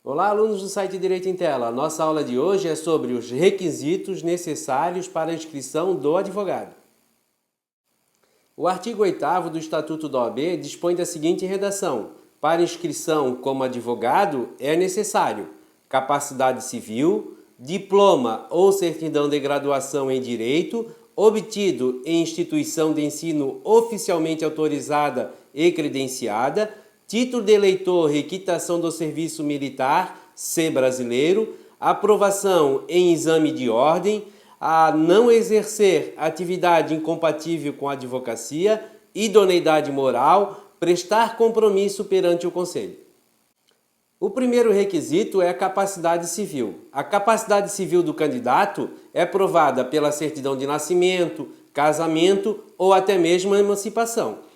Olá, alunos do site Direito em Tela. Nossa aula de hoje é sobre os requisitos necessários para a inscrição do advogado. O artigo 8º do Estatuto da OAB dispõe da seguinte redação: para inscrição como advogado é necessário capacidade civil, diploma ou certidão de graduação em Direito, obtido em instituição de ensino oficialmente autorizada e credenciada, título de eleitor e quitação do serviço militar, ser brasileiro, aprovação em exame de ordem, a não exercer atividade incompatível com a advocacia, idoneidade moral, prestar compromisso perante o Conselho. O primeiro requisito é a capacidade civil. A capacidade civil do candidato é provada pela certidão de nascimento, casamento ou até mesmo emancipação.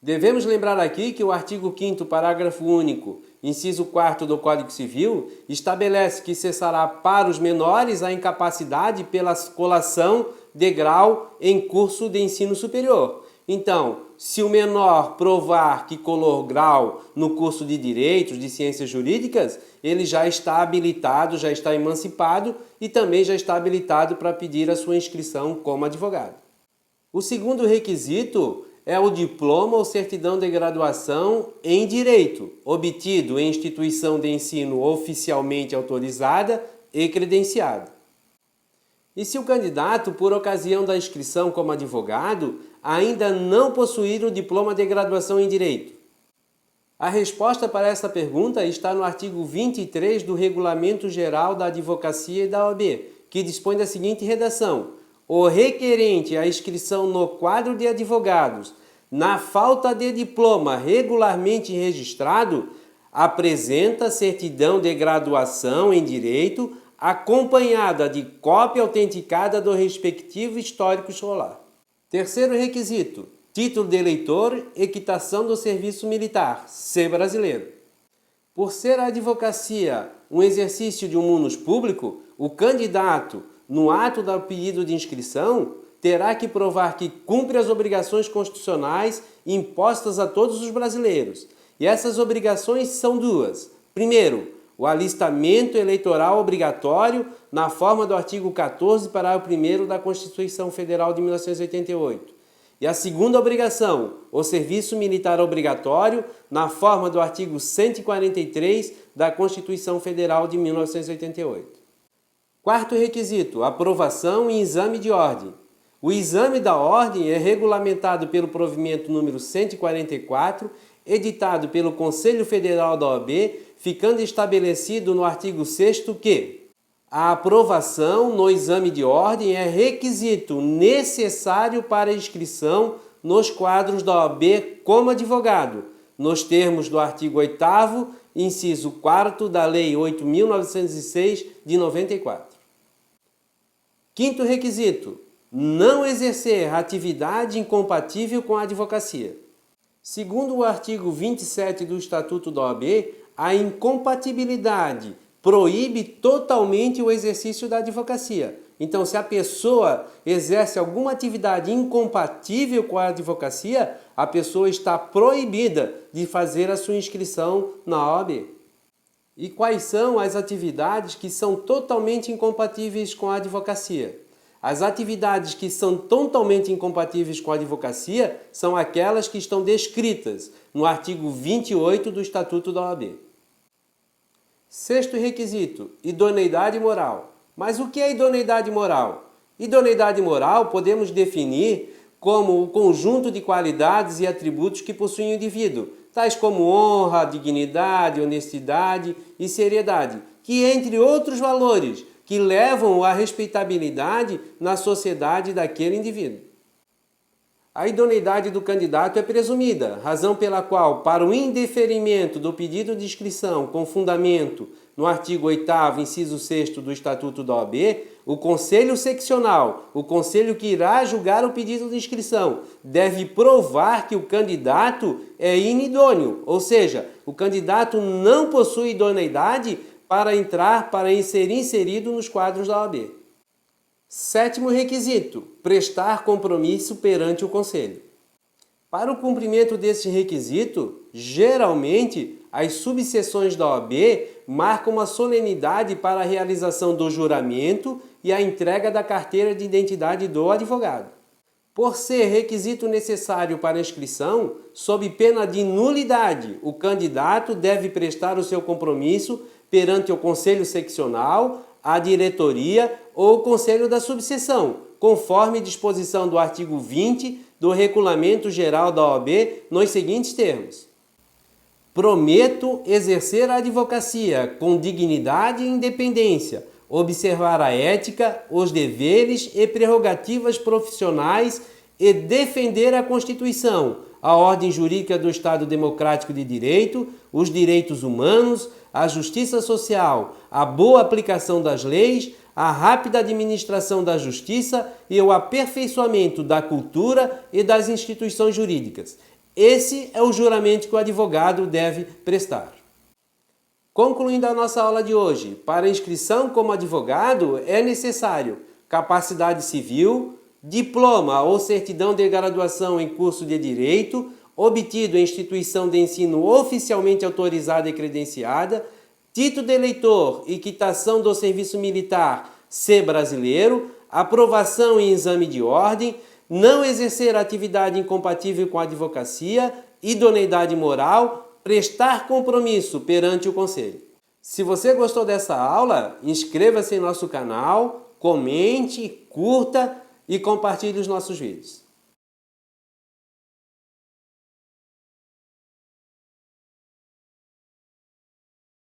Devemos lembrar aqui que o artigo 5º, parágrafo único, inciso 4º do Código Civil, estabelece que cessará para os menores a incapacidade pela colação de grau em curso de ensino superior. Então, se o menor provar que colou grau no curso de Direitos, de Ciências Jurídicas, ele já está habilitado, já está emancipado e também já está habilitado para pedir a sua inscrição como advogado. O segundo requisito é o diploma ou certidão de graduação em Direito, obtido em instituição de ensino oficialmente autorizada e credenciada. E se o candidato, por ocasião da inscrição como advogado, ainda não possuir o diploma de graduação em Direito? A resposta para essa pergunta está no artigo 23 do Regulamento Geral da Advocacia e da OAB, que dispõe da seguinte redação: o requerente à inscrição no quadro de advogados, na falta de diploma regularmente registrado, apresenta certidão de graduação em Direito, acompanhada de cópia autenticada do respectivo histórico escolar. Terceiro requisito: título de eleitor e quitação do serviço militar, ser brasileiro. Por ser a advocacia um exercício de um munus público, o candidato, no ato do pedido de inscrição, terá que provar que cumpre as obrigações constitucionais impostas a todos os brasileiros. E essas obrigações são duas. Primeiro, o alistamento eleitoral obrigatório na forma do artigo 14, parágrafo 1º da Constituição Federal de 1988. E a segunda obrigação, o serviço militar obrigatório na forma do artigo 143 da Constituição Federal de 1988. Quarto requisito, aprovação em exame de ordem. O exame da ordem é regulamentado pelo provimento número 144, editado pelo Conselho Federal da OAB, ficando estabelecido no artigo 6º que a aprovação no exame de ordem é requisito necessário para inscrição nos quadros da OAB como advogado, nos termos do artigo 8º, inciso 4º da Lei 8.906 de 94. Quinto requisito: não exercer atividade incompatível com a advocacia. Segundo o artigo 27 do Estatuto da OAB, a incompatibilidade proíbe totalmente o exercício da advocacia. Então, se a pessoa exerce alguma atividade incompatível com a advocacia, a pessoa está proibida de fazer a sua inscrição na OAB. E quais são as atividades que são totalmente incompatíveis com a advocacia? As atividades que são totalmente incompatíveis com a advocacia são aquelas que estão descritas no artigo 28 do Estatuto da OAB. Sexto requisito, idoneidade moral. Mas o que é idoneidade moral? Idoneidade moral podemos definir como o conjunto de qualidades e atributos que possui o indivíduo, tais como honra, dignidade, honestidade e seriedade, que entre outros valores que levam à respeitabilidade na sociedade daquele indivíduo. A idoneidade do candidato é presumida, razão pela qual, para o indeferimento do pedido de inscrição com fundamento no artigo 8º, inciso 6º do Estatuto da OAB, o Conselho Seccional, o conselho que irá julgar o pedido de inscrição, deve provar que o candidato é inidôneo, ou seja, o candidato não possui idoneidade para ser inserido nos quadros da OAB. Sétimo requisito, prestar compromisso perante o Conselho. Para o cumprimento desse requisito, Geralmente, as subseções da OAB marcam uma solenidade para a realização do juramento e a entrega da carteira de identidade do advogado. Por ser requisito necessário para a inscrição, sob pena de nulidade, o candidato deve prestar o seu compromisso perante o Conselho Seccional, a diretoria ou o Conselho da Subseção, conforme disposição do artigo 20 do Regulamento Geral da OAB, nos seguintes termos: prometo exercer a advocacia com dignidade e independência, observar a ética, os deveres e prerrogativas profissionais e defender a Constituição, a ordem jurídica do Estado Democrático de Direito, os direitos humanos, a justiça social, a boa aplicação das leis, a rápida administração da justiça e o aperfeiçoamento da cultura e das instituições jurídicas. Esse é o juramento que o advogado deve prestar. Concluindo a nossa aula de hoje, para inscrição como advogado é necessário capacidade civil, diploma ou certidão de graduação em curso de direito, obtido em instituição de ensino oficialmente autorizada e credenciada, título de eleitor e quitação do serviço militar ser brasileiro, aprovação em exame de ordem, não exercer atividade incompatível com a advocacia, idoneidade moral, prestar compromisso perante o Conselho. Se você gostou dessa aula, inscreva-se em nosso canal, comente, curta e compartilhe os nossos vídeos.